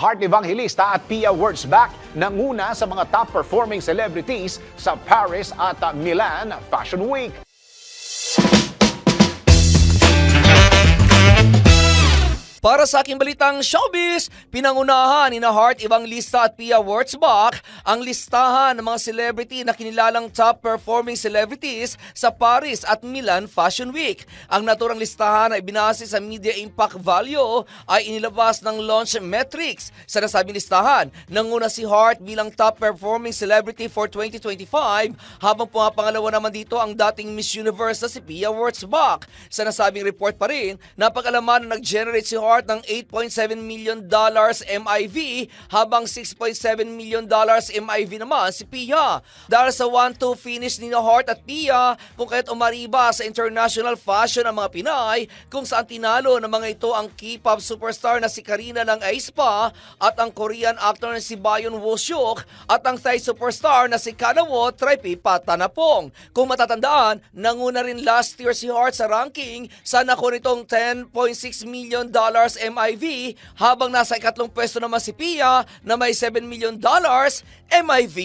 Heart Evangelista at Pia Wurtzbach nanguna sa mga top-performing celebrities sa Paris at Milan Fashion Week. Para sa aking balitang showbiz, pinangunahan ni Heart Evangelista at Pia Wurtzbach ang listahan ng mga celebrity na kinilalang top-performing celebrities sa Paris at Milan Fashion Week. Ang naturang listahan ay binase sa Media Impact Value ay inilabas ng Launch Metrics. Sa nasabing listahan, nanguna si Heart bilang top-performing celebrity for 2025 habang pumapangalawa naman dito ang dating Miss Universe na si Pia Wurtzbach. Sa nasabing report pa rin, napag-alaman na nag-generate si Heart ng $8.7 million MIV habang $6.7 million MIV naman si Pia. Dahil sa 1-2 finish ni Heart at Pia, kung kaya't umariba sa international fashion ang mga Pinay, kung saan tinalo ng mga ito ang K-pop superstar na si Karina ng aespa at ang Korean actor na si Bayon Woo-suk at ang Thai superstar na si Kanawo Tripipatanapong. Kung matatandaan, nanguna rin last year si Heart sa ranking sa nakuha nitong $10.6 million MIV habang nasa ikatlong pwesto naman si Pia na may $7 million MIV.